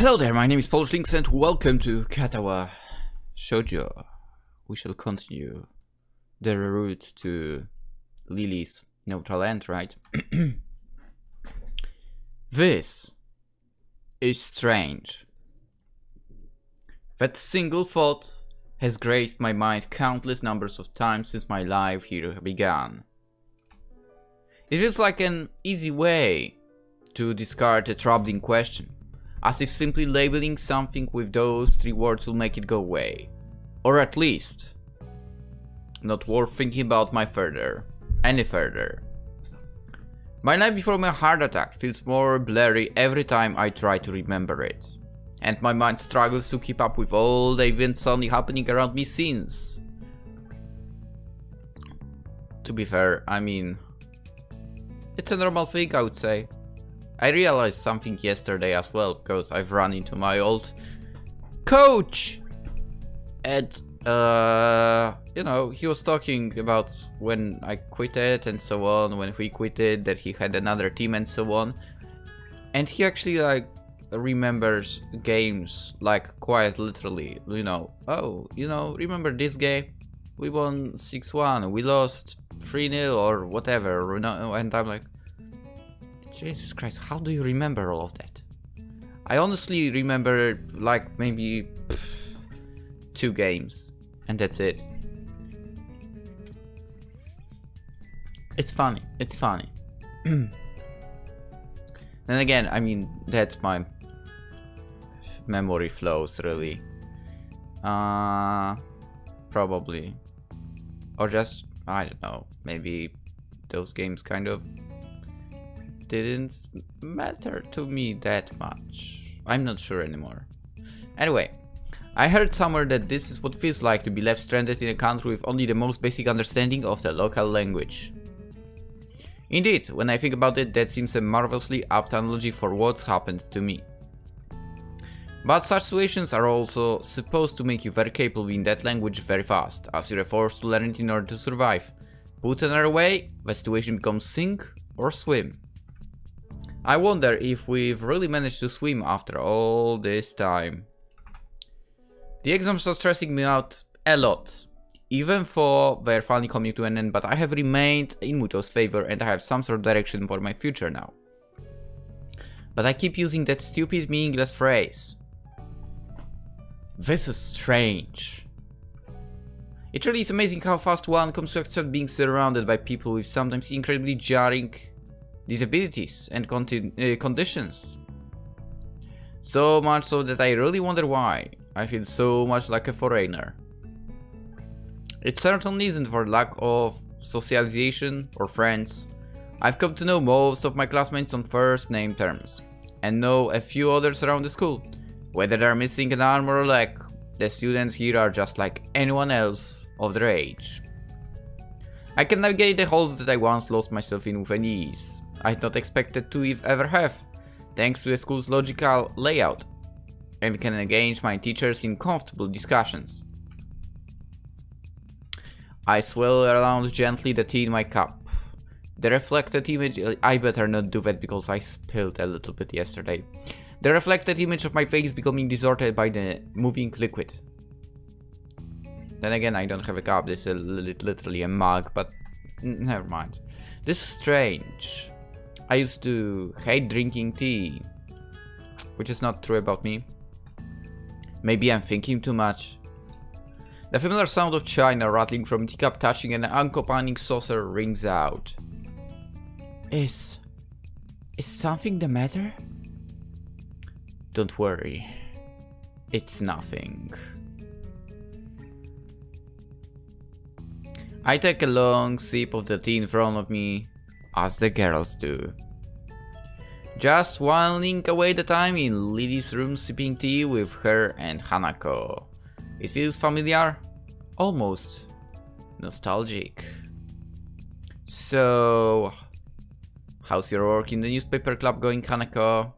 Hello there, my name is PolishLynx and welcome to Katawa Shoujo. We shall continue the route to Lilly's neutral end, right? This is strange. That single thought has graced my mind countless numbers of times since my life here began. It feels like an easy way to discard a troubling question, as if simply labeling something with those three words will make it go away. Or at least, not worth thinking about any further. My life before my heart attack feels more blurry every time I try to remember it. And my mind struggles to keep up with all the events suddenly happening around me since. To be fair, I mean, it's a normal thing, I would say. I realized something yesterday as well, because I've run into my old coach. And, you know, he was talking about when I quitted and so on, when we quitted, that he had another team and so on. And he actually, like, remembers games, like, quite literally, you know. Oh, you know, remember this game? We won 6-1, we lost 3-0 or whatever, you know, and I'm like, Jesus Christ, how do you remember all of that? I honestly remember like maybe 2 games and that's it. It's funny, it's funny. Then again, I mean, that's my memory flows really. Probably. Or just, I don't know, maybe those games kind of didn't matter to me that much. I'm not sure anymore. Anyway, I heard somewhere that this is what it feels like to be left stranded in a country with only the most basic understanding of the local language. Indeed, when I think about it, that seems a marvelously apt analogy for what's happened to me. But such situations are also supposed to make you very capable in that language very fast, as you're forced to learn it in order to survive. Put another way, the situation becomes sink or swim. I wonder if we've really managed to swim after all this time. The exams are stressing me out a lot, even though they're finally coming to an end, but I have remained in Muto's favor and I have some sort of direction for my future now. But I keep using that stupid meaningless phrase. This is strange. It really is amazing how fast one comes to accept being surrounded by people with sometimes incredibly jarring disabilities and conditions. So much so that I really wonder why I feel so much like a foreigner. It certainly isn't for lack of socialization or friends. I've come to know most of my classmates on first name terms, and know a few others around the school. Whether they're missing an arm or a leg, the students here are just like anyone else of their age. I can navigate the halls that I once lost myself in with an ease I'd not expected to ever have, thanks to the school's logical layout, and can engage my teachers in comfortable discussions. I swirl around gently the tea in my cup. The reflected image, I better not do that because I spilled a little bit yesterday. The reflected image of my face becoming distorted by the moving liquid. Then again, I don't have a cup, this is literally a mug, but never mind. This is strange. I used to hate drinking tea, which is not true about me. Maybe I'm thinking too much. The familiar sound of china rattling from teacup touching an accompanying saucer rings out. Is something the matter? Don't worry, it's nothing. I take a long sip of the tea in front of me, as the girls do. Just whiling away the time in Lilly's room sipping tea with her and Hanako. It feels familiar, almost nostalgic. So, how's your work in the newspaper club going, Hanako?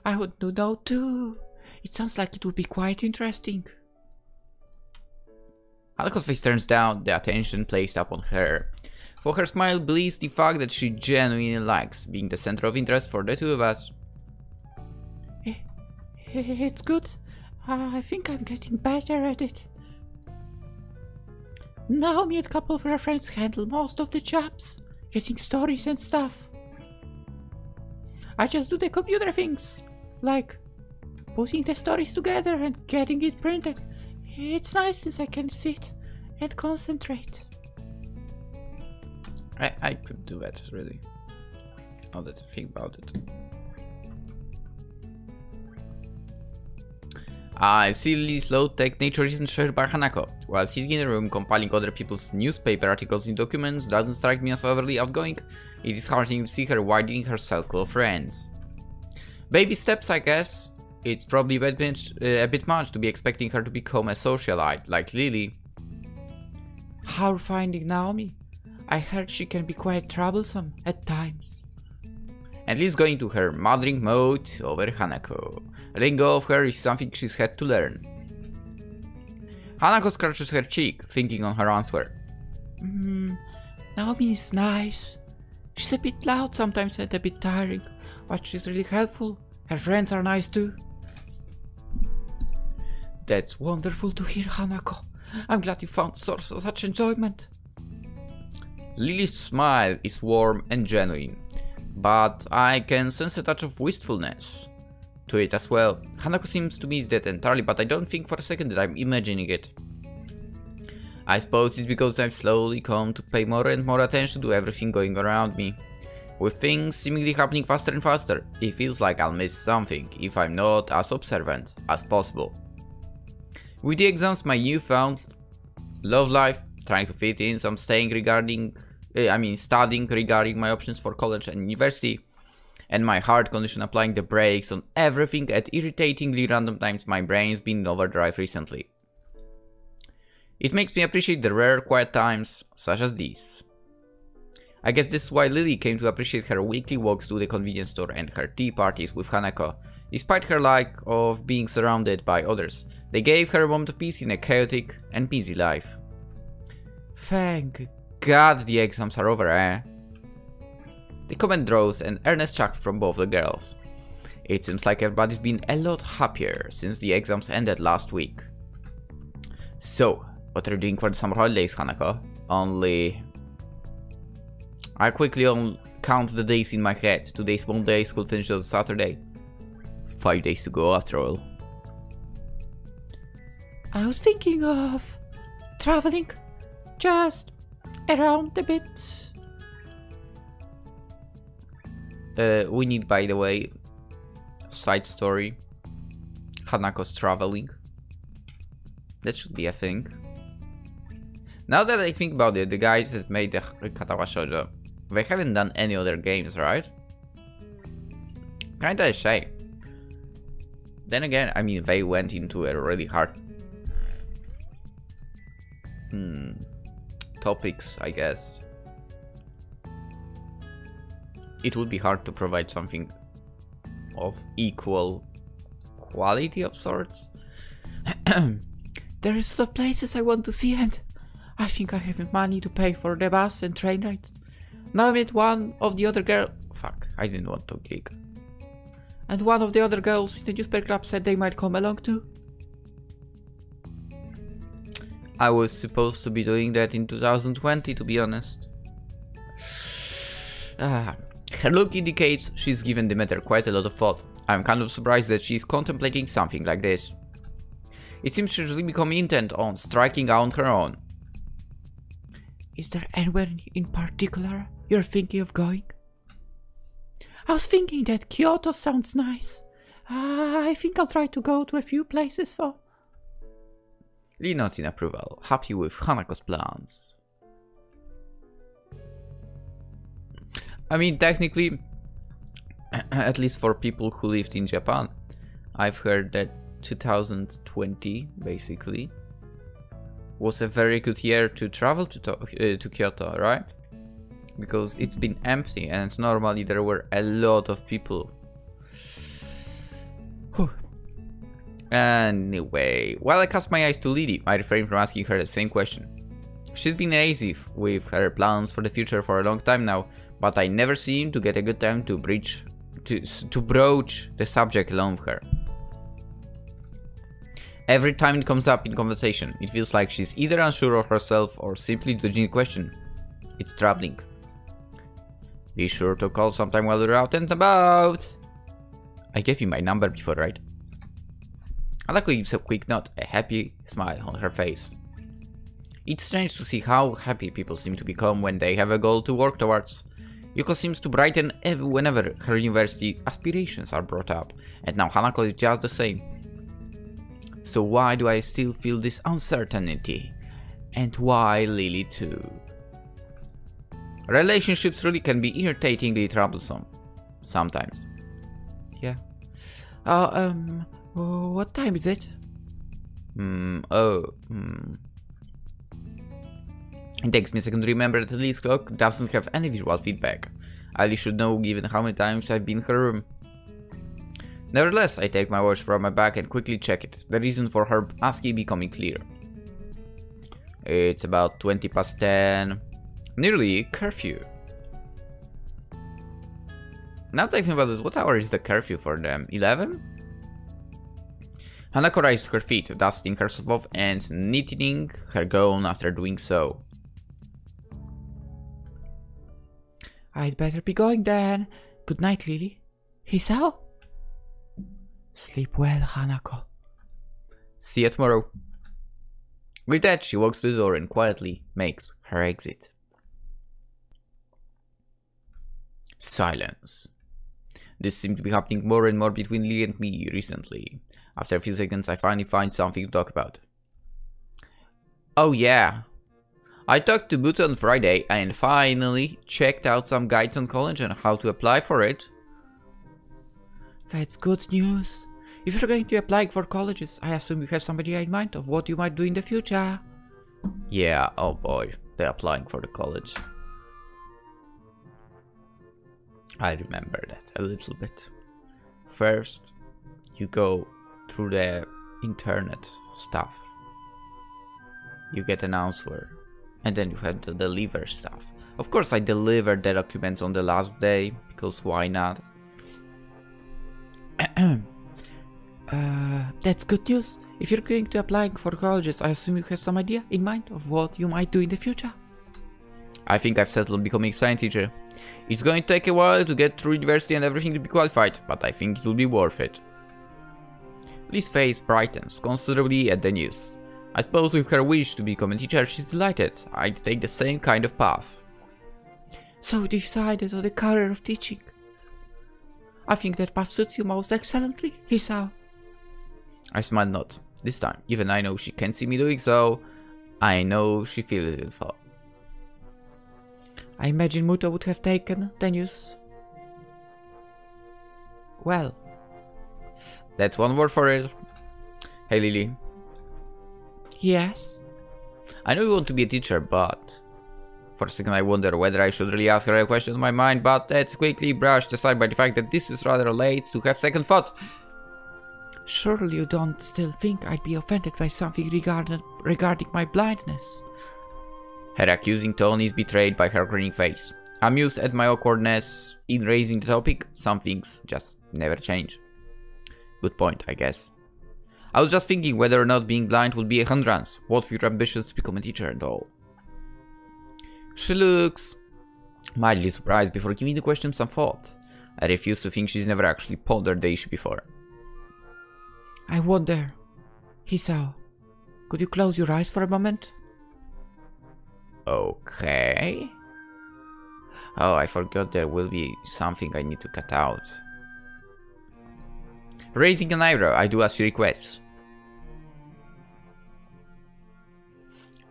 I would know too. It sounds like it would be quite interesting. Hanako's face turns down, the attention placed upon her. For her smile belies the fact that she genuinely likes being the center of interest for the two of us. It's good. I think I'm getting better at it. Naomi and a couple of her friends handle most of the jobs, getting stories and stuff. I just do the computer things, like putting the stories together and getting it printed. It's nice since I can sit and concentrate. I could do that, really. Now that I think about it. I see Lily's low-tech nature isn't shared by Hanako. While sitting in a room compiling other people's newspaper articles and documents doesn't strike me as overly outgoing, it is heartening to see her widening her circle of friends. Baby steps, I guess. It's probably a bit much to be expecting her to become a socialite like Lily. How are finding Naomi? I heard she can be quite troublesome at times. At least going to her mothering mode over Hanako. Letting go of her is something she's had to learn. Hanako scratches her cheek, thinking on her answer. Naomi is nice. She's a bit loud sometimes and a bit tiring, but she's really helpful. Her friends are nice too. That's wonderful to hear, Hanako. I'm glad you found source of such enjoyment. Lily's smile is warm and genuine, but I can sense a touch of wistfulness to it as well. Hanako seems to miss that entirely, but I don't think for a second that I'm imagining it. I suppose it's because I've slowly come to pay more and more attention to everything going around me. With things seemingly happening faster and faster, it feels like I'll miss something if I'm not as observant as possible. With the exams, my newfound love life, trying to fit in some studying regarding my options for college and university, and my heart condition applying the brakes on everything at irritatingly random times, my brain's been in overdrive recently. It makes me appreciate the rare quiet times such as these. I guess this is why Lily came to appreciate her weekly walks to the convenience store and her tea parties with Hanako. Despite her lack of being surrounded by others, they gave her a moment of peace in a chaotic and busy life. Thank God the exams are over, eh? The comment draws an earnest chuckle from both the girls. It seems like everybody's been a lot happier since the exams ended last week. So, what are you doing for the summer holidays, Hanako? I quickly count the days in my head. Today's Monday, school finishes on Saturday. 5 days to go after all. I was thinking of traveling just around a bit. We need, by the way, side story. Hanako's traveling. That should be a thing. Now that I think about it, the guys that made the Katawa Shoujo, they haven't done any other games, right? Kinda a shame. Then again, I mean, they went into a really hard topics, I guess. It would be hard to provide something of equal quality of sorts. There is a lot of places I want to see, and I think I haven't money to pay for the bus and train rides. Now I met one of the other girls. Fuck, I didn't want to click. And one of the other girls in the newspaper club said they might come along too. I was supposed to be doing that in 2020, to be honest. Her look indicates she's given the matter quite a lot of thought. I'm kind of surprised that she's contemplating something like this. It seems she's really become intent on striking out on her own. Is there anywhere in particular you're thinking of going? I was thinking that Kyoto sounds nice. I think I'll try to go to a few places for... Lee nods in approval, happy with Hanako's plans. I mean, technically, at least for people who lived in Japan, I've heard that 2020, basically, was a very good year to travel to Kyoto, right? Because it's been empty and normally there were a lot of people. Whew. Anyway, while I cast my eyes to Lily, I refrain from asking her the same question. She's been evasive with her plans for the future for a long time now, but I never seem to get a good time to broach the subject along with her. Every time it comes up in conversation, it feels like she's either unsure of herself or simply dodging the question. It's troubling. Be sure to call sometime while we're out and about. I gave you my number before, right? Hanako gives a quick nod, a happy smile on her face. It's strange to see how happy people seem to become when they have a goal to work towards. Yuko seems to brighten whenever her university aspirations are brought up, and now Hanako is just the same. So why do I still feel this uncertainty? And why Lilly too? Relationships really can be irritatingly troublesome. Sometimes. Yeah. What time is it? It takes me a second to remember that Lilly's clock doesn't have any visual feedback. I should know given how many times I've been in her room. Nevertheless, I take my watch from my bag and quickly check it, the reason for her asking becoming clear. It's about 20 past 10. Nearly curfew. Now thinking about it, what hour is the curfew for them? 11? Hanako rises to her feet, dusting herself off and knitting her gown after doing so. I'd better be going then. Good night, Lilly. Hisao? Sleep well, Hanako. See you tomorrow. With that, she walks to the door and quietly makes her exit. Silence. This seemed to be happening more and more between Lilly and me recently. After a few seconds, I finally find something to talk about. Oh yeah. I talked to Buto on Friday and finally checked out some guides on college and how to apply for it. That's good news. If you're going to apply for colleges, I assume you have some idea in mind of what you might do in the future. Yeah, oh boy, they're applying for the college. I remember that a little bit. First, you go through the internet stuff. You get an answer. And then you have to deliver stuff. Of course, I delivered the documents on the last day, because why not? That's good news. If you're going to apply for colleges, I assume you have some idea in mind of what you might do in the future. I think I've settled on becoming a science teacher. It's going to take a while to get through university and everything to be qualified, but I think it will be worth it. Lily's face brightens considerably at the news. I suppose with her wish to become a teacher, she's delighted. I'd take the same kind of path. So you decided on the career of teaching. I think that path suits you most excellently, Hisao. I smile not. This time, even I know she can't see me doing so, I know she feels it for. I imagine Muto would have taken the news well. That's one word for it. Hey Lilly. Yes? I know you want to be a teacher, but... For a second I wonder whether I should really ask her a question on my mind, but that's quickly brushed aside by the fact that this is rather late to have second thoughts. Surely you don't still think I'd be offended by something regarding my blindness? Her accusing tone is betrayed by her grinning face. Amused at my awkwardness in raising the topic, some things just never change. Good point, I guess. I was just thinking whether or not being blind would be a hindrance. What for your ambitions to become a teacher and all. She looks mildly surprised before giving the question some thought. I refuse to think she's never actually pondered the issue before. I wonder, Hisao, could you close your eyes for a moment? Okay. Oh, I forgot there will be something I need to cut out. Raising an eyebrow, I do as she requests.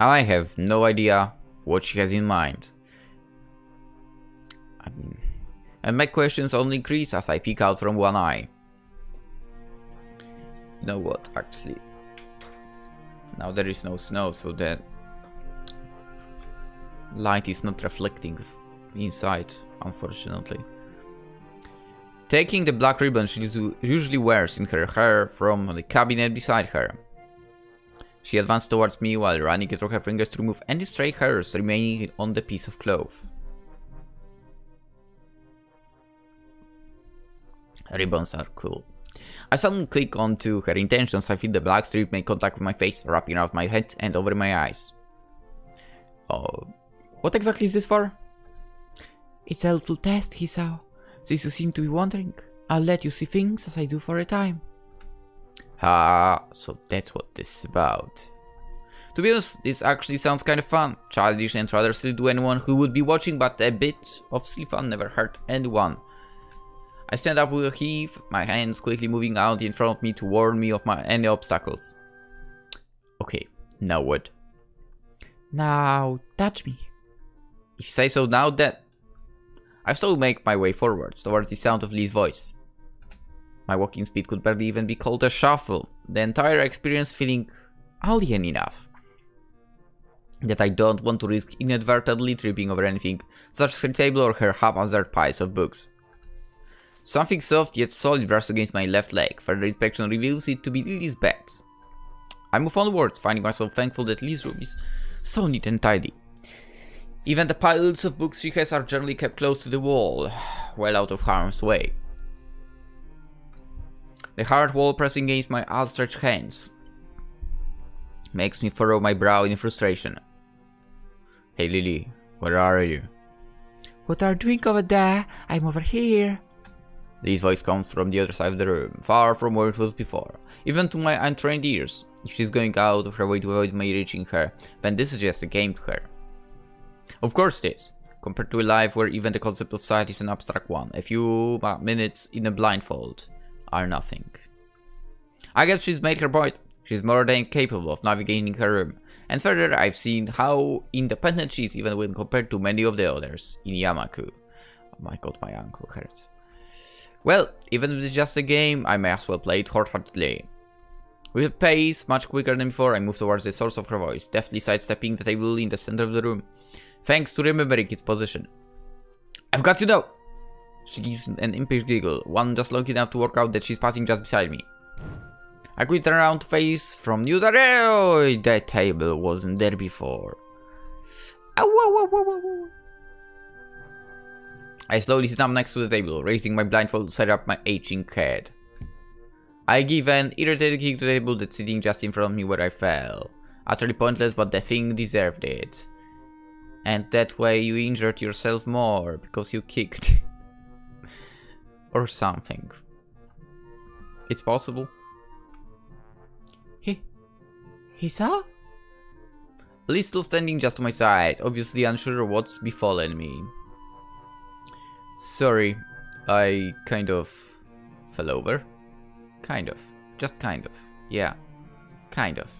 I have no idea what she has in mind. And my questions only increase as I peek out from one eye. You know what, actually. Now there is no snow, so the light is not reflecting inside, unfortunately. Taking the black ribbon she usually wears in her hair from the cabinet beside her. She advanced towards me while running it through her fingers to remove any stray hairs remaining on the piece of cloth. Ribbons are cool. I suddenly click onto her intentions. I feel the black strip make contact with my face, wrapping around my head and over my eyes. Oh, what exactly is this for? It's a little test, Hisao. Since you seem to be wondering, I'll let you see things as I do for a time. Ah, so that's what this is about. To be honest, this actually sounds kind of fun. Childish and rather silly to anyone who would be watching, but a bit of silly fun never hurt anyone. I stand up with a heave, my hands quickly moving out in front of me to warn me of any obstacles. Okay, now what? Now, touch me. If you say so now, then... I slowly make my way forwards, towards the sound of Lee's voice. My walking speed could barely even be called a shuffle, the entire experience feeling alien enough that I don't want to risk inadvertently tripping over anything, such as her table or her haphazard piles of books. Something soft yet solid brushes against my left leg. Further inspection reveals it to be Lily's bed. I move onwards, finding myself thankful that Lily's room is so neat and tidy. Even the piles of books she has are generally kept close to the wall, well out of harm's way. The hard wall pressing against my outstretched hands makes me furrow my brow in frustration. Hey Lily, where are you? What are you doing over there? I'm over here. Lily's voice comes from the other side of the room, far from where it was before. Even to my untrained ears, if she's going out of her way to avoid me reaching her, then this is just a game to her. Of course it is. Compared to a life where even the concept of sight is an abstract one, a few minutes in a blindfold are nothing. I guess she's made her point. She's more than capable of navigating her room. And further, I've seen how independent she is even when compared to many of the others in Yamaku. Oh my god, my ankle hurts. Well, even if it's just a game, I may as well play it wholeheartedly. With a pace much quicker than before, I move towards the source of her voice, deftly sidestepping the table in the center of the room, thanks to remembering its position. I've got to know! She gives an impish giggle, one just long enough to work out that she's passing just beside me. I quickly turn around to face from New York. That table wasn't there before. Ow. I slowly sit up next to the table, raising my blindfold to set up my aching head. I give an irritated kick to the table that's sitting just in front of me where I fell. Utterly pointless, but the thing deserved it. And that way you injured yourself more because you kicked. Or something. It's possible. Hisao? Lily's still standing just to my side, obviously unsure of what's befallen me. Sorry, I kind of fell over. Kind of. Just kind of. Yeah. Kind of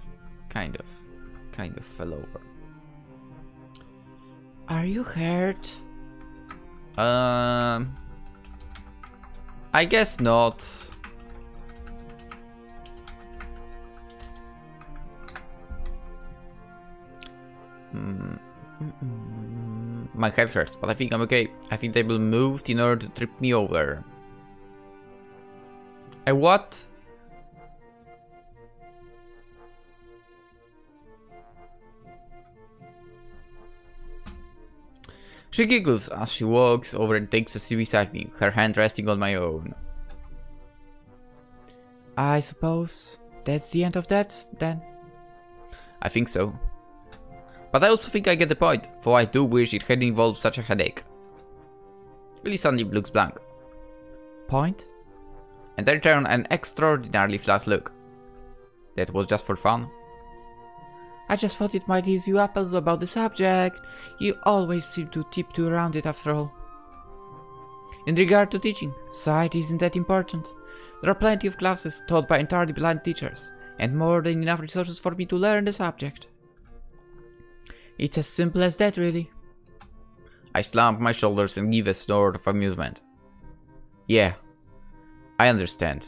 fell over. Are you hurt? I guess not. My head hurts, but I think I'm okay. I think they will moved in order to trip me over. A what? She giggles as she walks over and takes a seat beside me, her hand resting on my own. I suppose that's the end of that, then? I think so. But I also think I get the point, though I do wish it had involved such a headache. Lily suddenly looks blank. Point? And I return an extraordinarily flat look. That was just for fun. I just thought it might ease you up a little about the subject. You always seem to tiptoe around it after all. In regard to teaching, sight isn't that important. There are plenty of classes taught by entirely blind teachers, and more than enough resources for me to learn the subject. It's as simple as that, really. I slump my shoulders and give a snort of amusement. Yeah, I understand.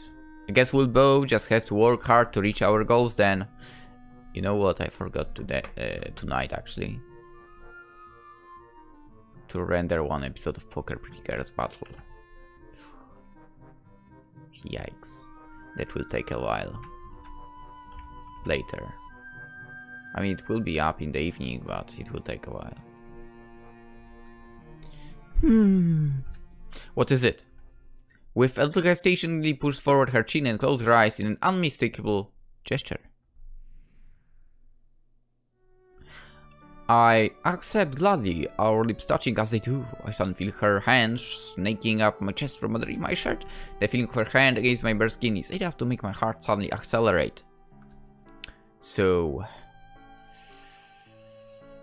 I guess we'll both just have to work hard to reach our goals then. You know what, I forgot tonight actually. To render one episode of Poker Pretty Girls Battle. Yikes. That will take a while. Later. I mean, it will be up in the evening, but it will take a while. What is it? With a little hesitation, Lily pushed forward her chin and closed her eyes in an unmistakable gesture. I accept gladly, our lips touching as they do. I suddenly feel her hand snaking up my chest from underneath my shirt. The feeling of her hand against my bare skin is enough to make my heart suddenly accelerate. So...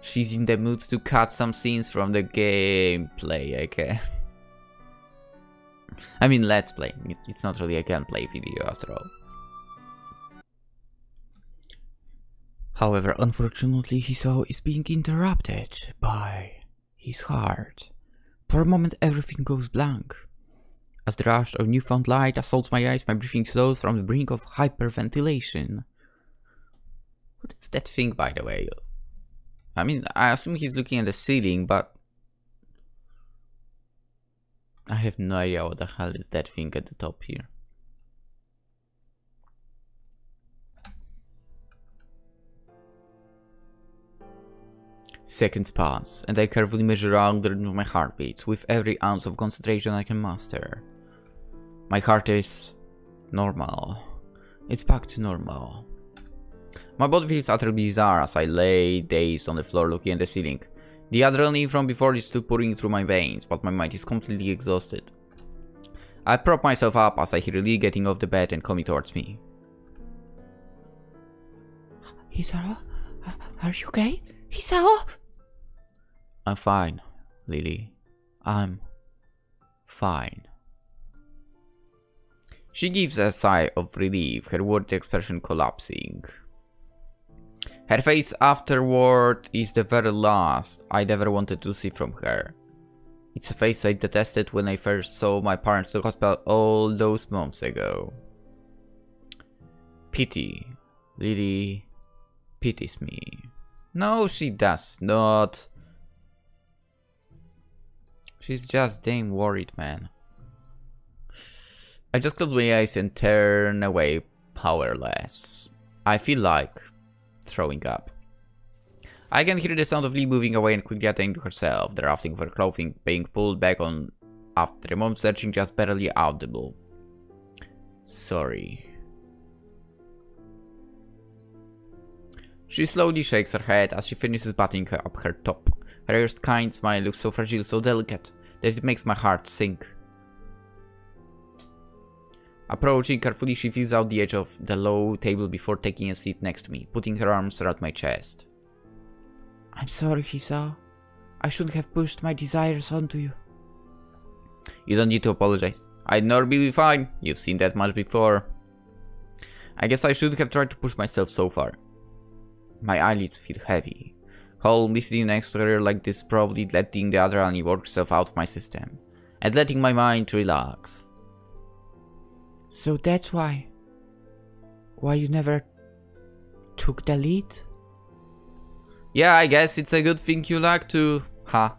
she's in the mood to cut some scenes from the gameplay, I guess. I mean, let's play. It's not really a gameplay video after all. However, unfortunately, Hisao is being interrupted by his heart. For a moment, everything goes blank. As the rush of newfound light assaults my eyes, my breathing slows from the brink of hyperventilation. What is that thing, by the way? I mean, I assume he's looking at the ceiling, but I have no idea what the hell is that thing at the top here. Seconds pass, and I carefully measure out the rhythm of my heartbeats with every ounce of concentration I can muster. My heart is normal. It's back to normal. My body feels utterly bizarre as I lay dazed on the floor looking at the ceiling. The adrenaline from before is still pouring through my veins, but my mind is completely exhausted. I prop myself up as I hear Lily getting off the bed and coming towards me. Hisao? Are you okay? Hisao? I'm fine, Lily. I'm fine. She gives a sigh of relief, her worried expression collapsing. Her face afterward is the very last I'd ever wanted to see from her. It's a face I detested when I first saw my parents to the hospital all those months ago. Pity. Lily pities me. No, she does not. She's just damn worried, man. I just close my eyes and turn away, powerless. I feel like throwing up. I can hear the sound of Lee moving away and quickly attending to herself, the rafting of her clothing being pulled back on after a moment searching just barely audible. Sorry. She slowly shakes her head as she finishes buttoning up her top. Her erst kind smile looks so fragile, so delicate, that it makes my heart sink. Approaching carefully, she feels out the edge of the low table before taking a seat next to me, putting her arms around my chest. I'm sorry, Hisao. I shouldn't have pushed my desires onto you. You don't need to apologize. I'd normally be fine. You've seen that much before. I guess I shouldn't have tried to push myself so far. My eyelids feel heavy. Calmly sitting next to her like this, probably letting the adrenaline work itself out of my system, and letting my mind relax. So that's why you never took the lead? Yeah, I guess it's a good thing you like to, huh?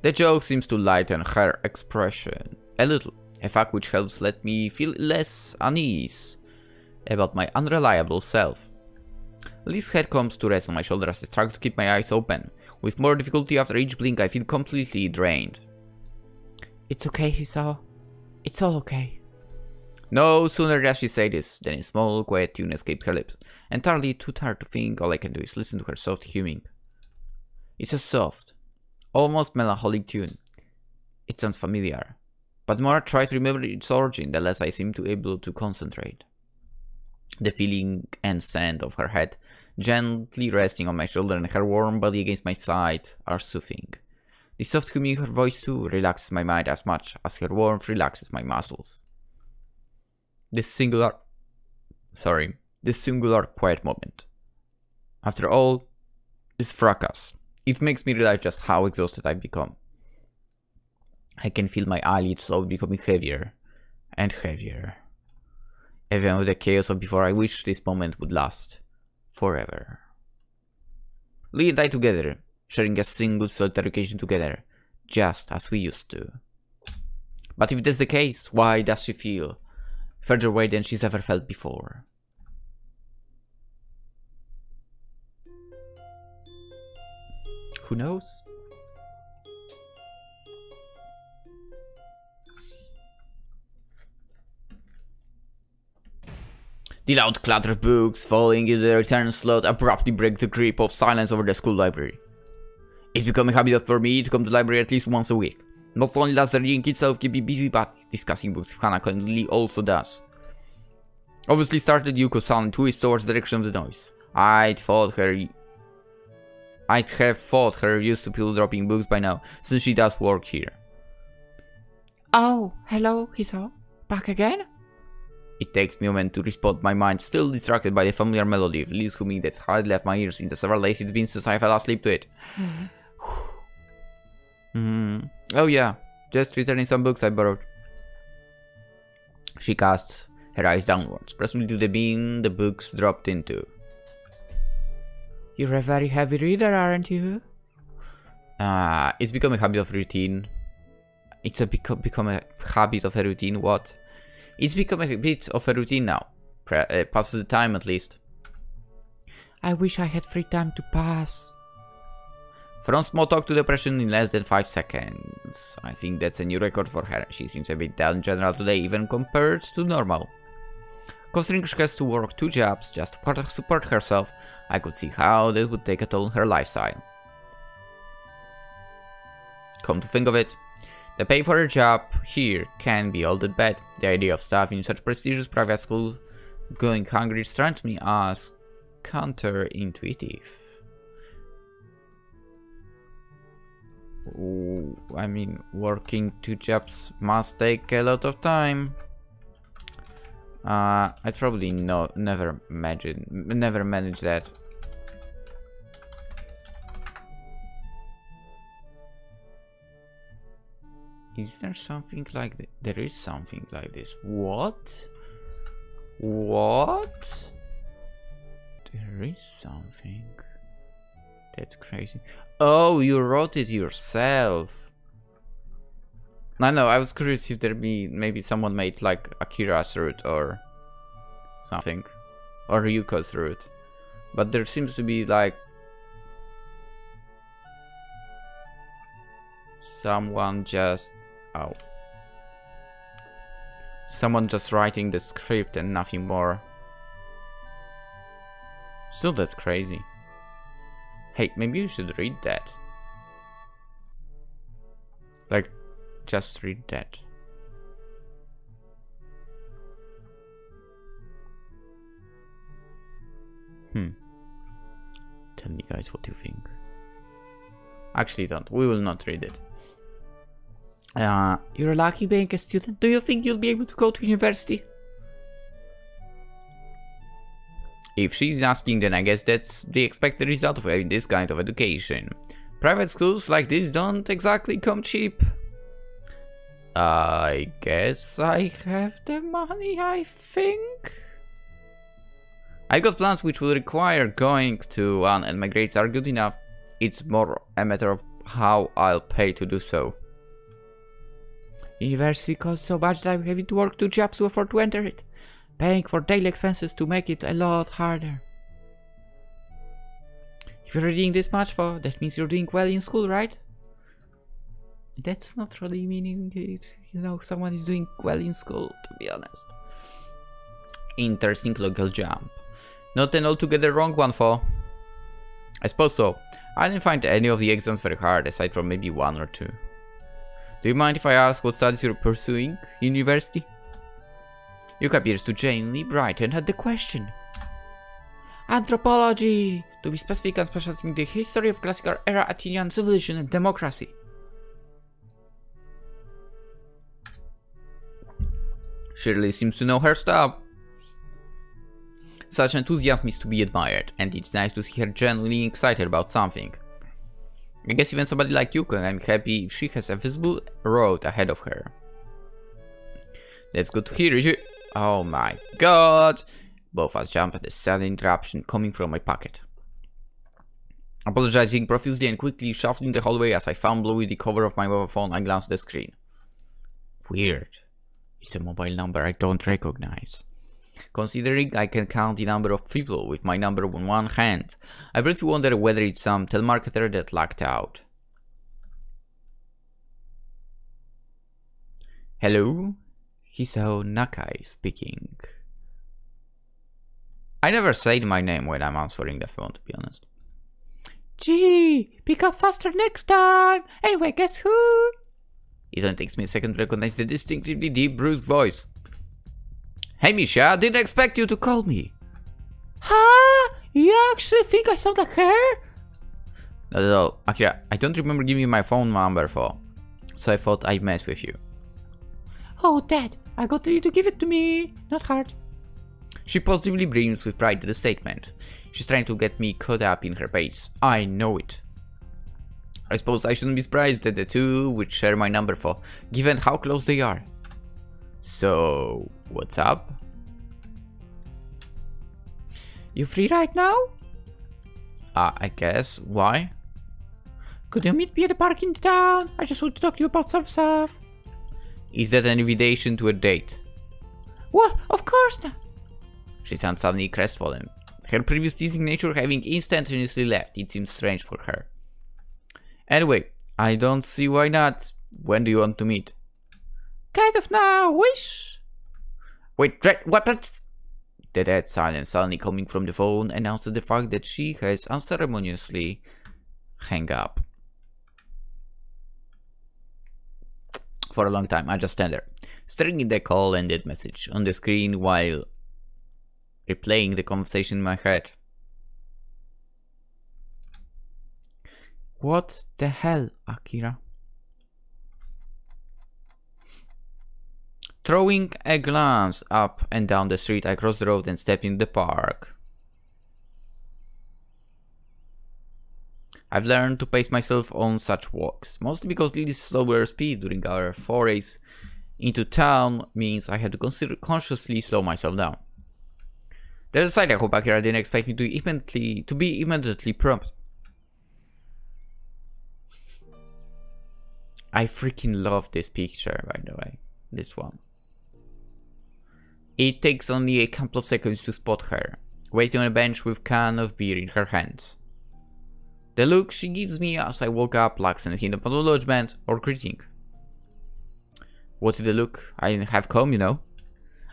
The joke seems to lighten her expression a little, a fact which helps let me feel less unease about my unreliable self. Lily's head comes to rest on my shoulder as I struggle to keep my eyes open. With more difficulty after each blink, I feel completely drained. It's okay, Hisao. It's all okay. No sooner does she say this than a small, quiet tune escaped her lips. Entirely too tired to think, all I can do is listen to her soft humming. It's a soft, almost melancholic tune. It sounds familiar, but the more I try to remember its origin, the less I seem to be able to concentrate. The feeling and scent of her head gently resting on my shoulder and her warm body against my side are soothing. The soft humming of her voice too relaxes my mind as much as her warmth relaxes my muscles. This singular quiet moment. After all this fracas, it makes me realize just how exhausted I've become. I can feel my eyelids slowly becoming heavier and heavier. Even with the chaos of before, I wish this moment would last forever. Lee and I together, sharing a single solitary occasion together, just as we used to. But if that's the case, why does she feel further away than she's ever felt before? Who knows? The loud clatter of books falling into the return slot abruptly breaks the grip of silence over the school library. It's become a habit for me to come to the library at least once a week. Not only does the reading itself keep me busy, but discussing books with Hanako and Lilly also does. Obviously started Yuko-san twists towards the direction of the noise. I'd have thought her used to people dropping books by now, since she does work here. Oh, hello, Hisao. Back again? It takes me a moment to respond, my mind still distracted by the familiar melody of Lilly's humming that's hardly left my ears in the several days it's been since I fell asleep to it. Oh yeah, just returning some books I borrowed. She casts her eyes downwards, presumably to the bin the books dropped into. You're a very heavy reader, aren't you? It's become a habit of routine. It's become a habit of a routine, what? It's become a bit of a routine now. Passes the time at least. I wish I had free time to pass. From small talk to depression in less than 5 seconds. I think that's a new record for her. She seems a bit down in general today, even compared to normal. Considering she has to work 2 jobs just to support herself, I could see how that would take a toll on her lifestyle. Come to think of it, the pay for her job here can be all that bad. The idea of staff in such prestigious private school going hungry strikes me as counterintuitive. Ooh, I mean, working 2 jobs must take a lot of time. I'd probably never manage that. Is there something like that? There is something like this. What? What? There is something. That's crazy. Oh, you wrote it yourself. I know, I was curious if there'd be maybe someone made like Akira's route or something. Or Ryuko's route. But there seems to be like someone just someone just writing the script and nothing more. Still, that's crazy. Hey, maybe you should read that. Like, just read that. Tell me guys what you think. Actually don't, we will not read it. You're lucky being a student. Do you think you'll be able to go to university? If she's asking, then I guess that's the expected result of having this kind of education. Private schools like this don't exactly come cheap. I guess I have the money, I think. I got plans which will require going to one, and my grades are good enough. It's more a matter of how I'll pay to do so. University costs so much that I'm having to work 2 jobs to afford to enter it. Paying for daily expenses to make it a lot harder. If you're reading this much for, that means you're doing well in school, right? That's not really meaning it, you know, someone is doing well in school, to be honest. Interesting local jump. Not an altogether wrong one, for. I suppose so. I didn't find any of the exams very hard, aside from maybe 1 or 2. Do you mind if I ask what studies you're pursuing in university? Yuka appears to genuinely brighten at the question. Anthropology! To be specific, I'm specializing in the history of classical era Athenian civilization and democracy. She really seems to know her stuff. Such enthusiasm is to be admired, and it's nice to see her genuinely excited about something. I guess even somebody like Yuka, I'm happy if she has a visible road ahead of her. That's good to hear. Oh my god! Both of us jump at the sudden interruption coming from my pocket. Apologizing profusely and quickly shuffling the hallway as I fumble with the cover of my mobile phone, I glance at the screen. Weird. It's a mobile number I don't recognize. Considering I can count the number of people with my number on one hand, I briefly wonder whether it's some telemarketer that lucked out. Hello? Hisao Nakai speaking. I never say my name when I'm answering the phone, to be honest. Gee, pick up faster next time. Anyway, guess who? It only takes me a second to recognize the distinctively deep, brusque voice. Hey, Misha, didn't expect you to call me. Huh? You actually think I sound like her? Not at all. Akira, I don't remember giving you my phone number for, so I thought I'd mess with you. Oh, Dad, I got you to give it to me. Not hard. She positively beams with pride at the statement. She's trying to get me caught up in her pace. I know it. I suppose I shouldn't be surprised that the two would share my number for, given how close they are. So, what's up? You free right now? I guess. Why? Could you meet me at the park in town? I just want to talk to you about some stuff. Is that an invitation to a date? What? Of course not. She sounds suddenly crestfallen. Her previous teasing nature having instantaneously left. It seems strange for her. Anyway, I don't see why not. When do you want to meet? Kind of now, wish. Wait, what? The dead silence suddenly coming from the phone announces the fact that she has unceremoniously hung up. For a long time, I just stand there, staring at the call-ended message on the screen while replaying the conversation in my head. What the hell, Akira? Throwing a glance up and down the street, I cross the road and step in the park. I've learned to pace myself on such walks, mostly because Lilly's slower speed during our forays into town means I had to consciously slow myself down. There's a side I hope Akira didn't expect me to be immediately prompt. I freaking love this picture, by the way. This one. It takes only a couple of seconds to spot her, waiting on a bench with a can of beer in her hands. The look she gives me as I walk up lacks any hint of acknowledgement or greeting. What's the look? I didn't have come, you know.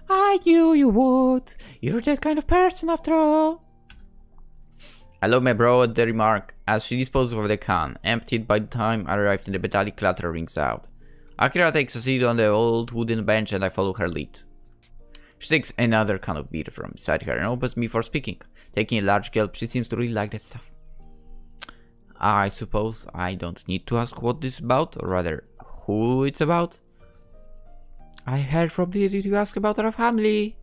I knew you would. You're that kind of person after all. I love my bro at the remark as she disposes of the can, emptied by the time I arrived and the metallic clatter rings out. Akira takes a seat on the old wooden bench and I follow her lead. She takes another can of beer from beside her and opens me for speaking. Taking a large gulp, she seems to really like that stuff. I suppose I don't need to ask what this is about, or rather, who it's about. I heard from Lilly you ask about our family.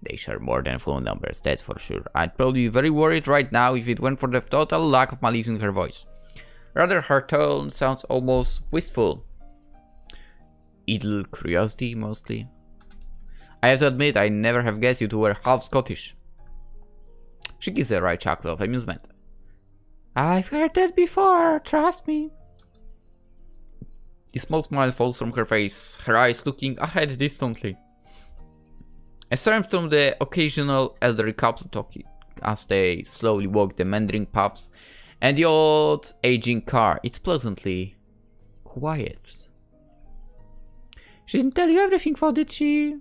They share more than phone numbers, that's for sure. I'd probably be very worried right now if it went for the total lack of malice in her voice. Rather, her tone sounds almost wistful. Idle curiosity, mostly. I have to admit, I never have guessed you two were half Scottish. She gives a right chuckle of amusement. I've heard that before, trust me. A small smile falls from her face, her eyes looking ahead distantly. Aside from the occasional elderly couple talking as they slowly walk the meandering paths and the odd aging car, it's pleasantly quiet. She didn't tell you everything, though, did she?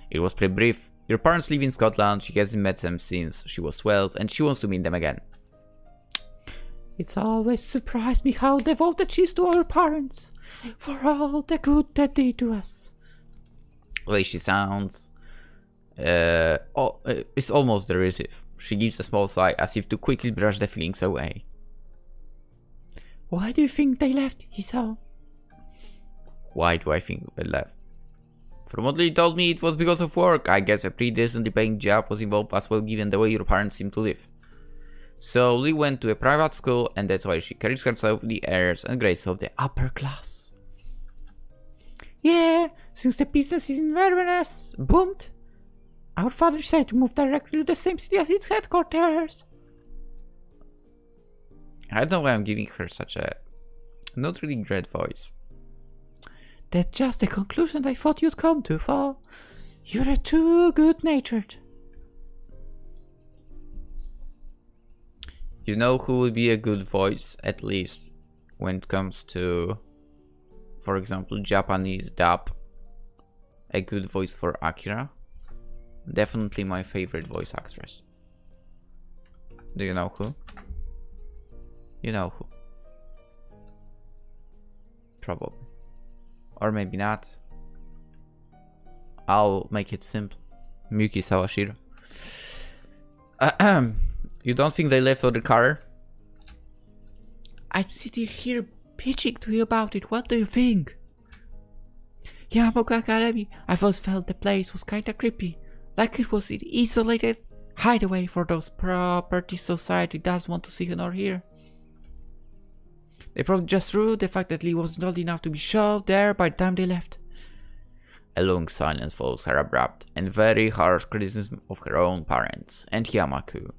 It was pretty brief. Your parents live in Scotland, she hasn't met them since she was 12 and she wants to meet them again. It's always surprised me how devoted she is to our parents, for all the good that they do us. The way she sounds, it's almost derisive. She gives a small sigh as if to quickly brush the feelings away. Why do you think they left, Hisao? Why do I think they left? From what Lily told me, it was because of work. I guess a pretty decently paying job was involved as well, given the way your parents seem to live. So Lee went to a private school and that's why she carries herself with the airs and grace of the upper class. Yeah, since the business in Inverness boomed, our father decided to move directly to the same city as its headquarters. I don't know why I'm giving her such a not really great voice. That's just the conclusion I thought you'd come to, for you're too good-natured. You know who would be a good voice, at least when it comes to, for example, Japanese dub? A good voice for Akira? Definitely my favorite voice actress. Do you know who? You know who. Probably. Or maybe not. I'll make it simple. Miyuki Sawashiro. You don't think they left for the car? I'm sitting here pitching to you about it. What do you think? Yamaku Academy. I've always felt the place was kinda creepy. Like it was an isolated hideaway for those properties society doesn't want to see nor hear. They probably just ruled the fact that Lee wasn't old enough to be shoved there by the time they left. A long silence follows her abrupt and very harsh criticism of her own parents and Yamaku.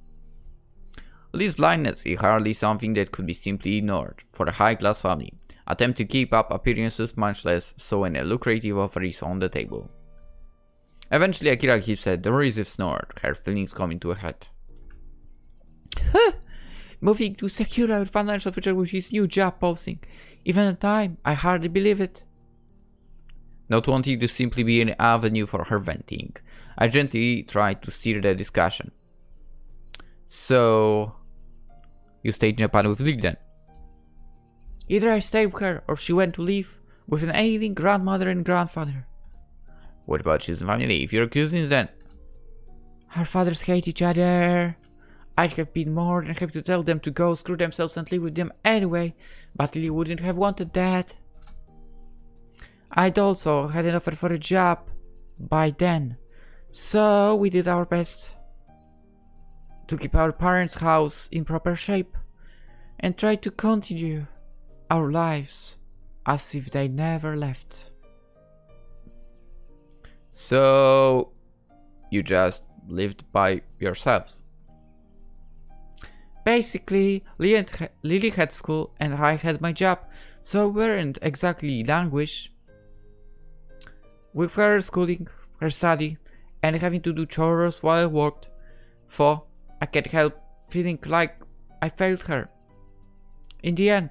Lee's blindness is hardly something that could be simply ignored for a high-class family. Attempt to keep up appearances, much less so when a lucrative offer is on the table. Eventually Akira gives a derisive snort, her feelings coming to a head. Huh! Moving to secure our financial future with his new job posting. Even at the time, I hardly believe it. Not wanting to simply be an avenue for her venting, I gently tried to steer the discussion. So, you stayed in Japan with Lilly then? Either I stayed with her or she went to live with an ailing grandmother and grandfather. What about his family, if you're cousins then? Our fathers hate each other. I'd have been more than happy to tell them to go screw themselves and live with them anyway, but Lilly wouldn't have wanted that. I'd also had an offer for a job by then, so we did our best to keep our parents' house in proper shape and tried to continue our lives as if they never left. So, you just lived by yourselves? Basically, Lilly had school and I had my job, so we weren't exactly languish. With her schooling, her study, and having to do chores while I worked, for I can't help feeling like I failed her. In the end,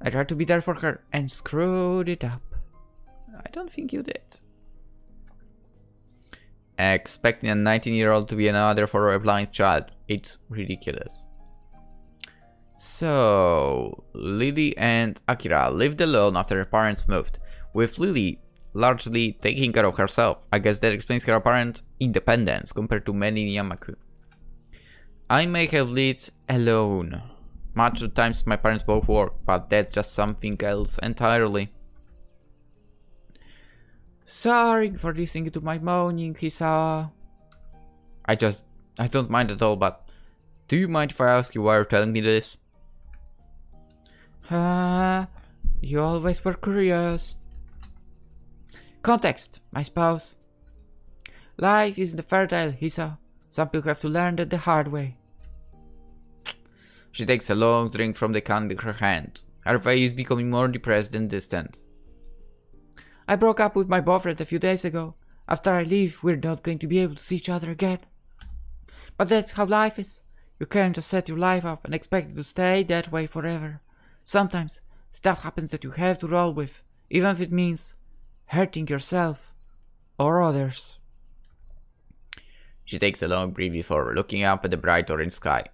I tried to be there for her and screwed it up. I don't think you did. Expecting a 19-year-old to be a mother for a blind child, it's ridiculous. So, Lilly and Akira lived alone after her parents moved, with Lilly largely taking care of herself. I guess that explains her apparent independence compared to many in Yamaku. I may have lived alone. Much of the times my parents both work, but that's just something else entirely. Sorry for listening to my moaning, Hisao. I don't mind at all, but do you mind if I ask you why you're telling me this? You always were curious. Context, I suppose. Life isn't fertile, Hisao. Some people have to learn that the hard way. She takes a long drink from the can in her hand. Her face is becoming more depressed and distant. I broke up with my boyfriend a few days ago. After I leave, we're not going to be able to see each other again. But that's how life is. You can't just set your life up and expect it to stay that way forever. Sometimes, stuff happens that you have to roll with, even if it means hurting yourself or others. She takes a long breath before looking up at the bright orange sky.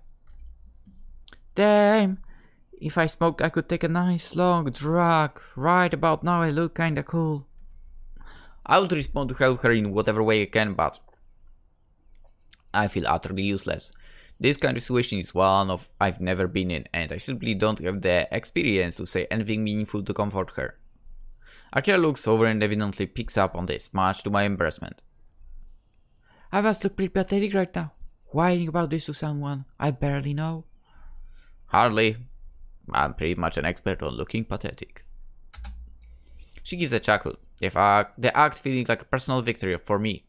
Damn, if I smoked I could take a nice long drag. Right about now I look kinda cool. I would respond to help her in whatever way I can, but I feel utterly useless. This kind of situation is one of I've never been in, and I simply don't have the experience to say anything meaningful to comfort her. Akira looks over and evidently picks up on this, much to my embarrassment. I must look pretty pathetic right now, whining about this to someone I barely know. Hardly. I'm pretty much an expert on looking pathetic. She gives a chuckle, the act feeling like a personal victory for me.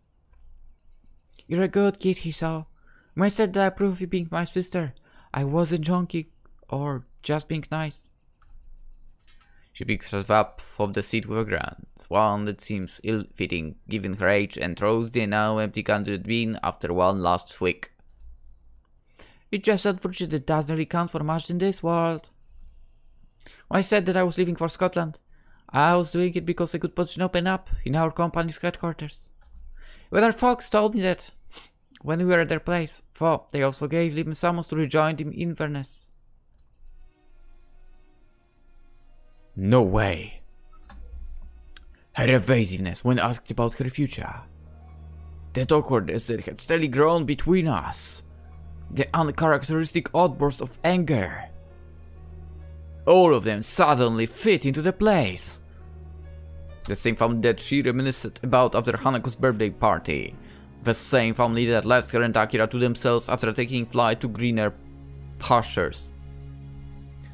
You're a good kid, Hisao. When I said that I approve of you being my sister, I wasn't joking or just being nice. She picks herself up off the seat with a grunt, one that seems ill-fitting given her age, and throws the now empty can to the bin after one last swig. It's just unfortunate it doesn't really count for much in this world. When I said that I was leaving for Scotland, I was doing it because I could position open up in our company's headquarters. But our folks told me that when we were at their place, they also gave them summons to rejoin them in Inverness. No way. Her evasiveness when asked about her future. That awkwardness that had steadily grown between us. The uncharacteristic outbursts of anger. All of them suddenly fit into the place. The same family that she reminisced about after Hanako's birthday party. The same family that left her and Akira to themselves after taking flight to greener pastures.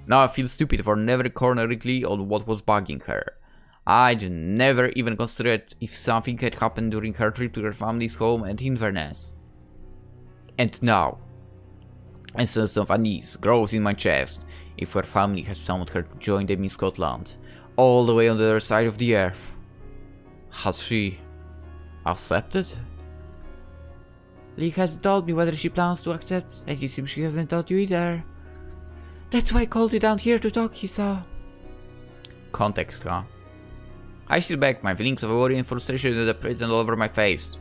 Now I feel stupid for never correctly on what was bugging her. I'd never even considered if something had happened during her trip to her family's home at Inverness. And now, a sense of unease grows in my chest if her family has summoned her to join them in Scotland, all the way on the other side of the earth. Has she accepted? Lee hasn't told me whether she plans to accept, and it seems she hasn't told you either. That's why I called you down here to talk, Hisao. Context, huh? I sit back, my feelings of worry and frustration and depression all over my face.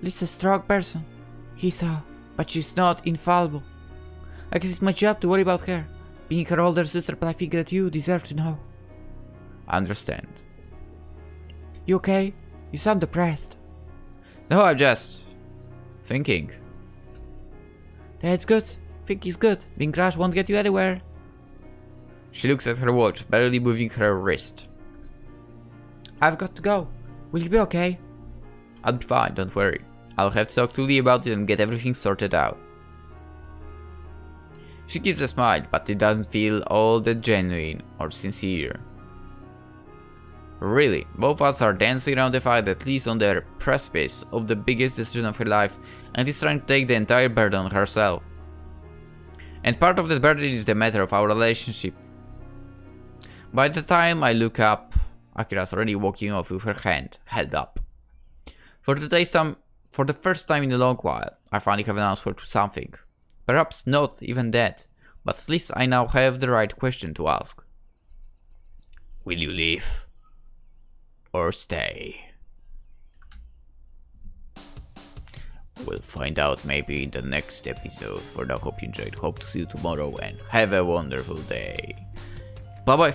Lisa's a strong person, Hisao, but she's not infallible. I guess it's my job to worry about her, being her older sister, but I think that you deserve to know. I understand. You okay? You sound depressed. No, I'm just thinking. That's good. Thinking's good. Being crushed won't get you anywhere. She looks at her watch, barely moving her wrist. I've got to go. Will you be okay? I'll be fine, don't worry. I'll have to talk to Lee about it and get everything sorted out. She gives a smile, but it doesn't feel all that genuine or sincere. Really, both of us are dancing around the fact that Lee's on the precipice of the biggest decision of her life and is trying to take the entire burden on herself. And part of that burden is the matter of our relationship. By the time I look up, Akira's already walking off with her hand held up. For the first time in a long while, I finally have an answer to something. Perhaps not even that, but at least I now have the right question to ask. Will you leave? Or stay? We'll find out maybe in the next episode. For now, hope you enjoyed, hope to see you tomorrow and have a wonderful day. Bye bye!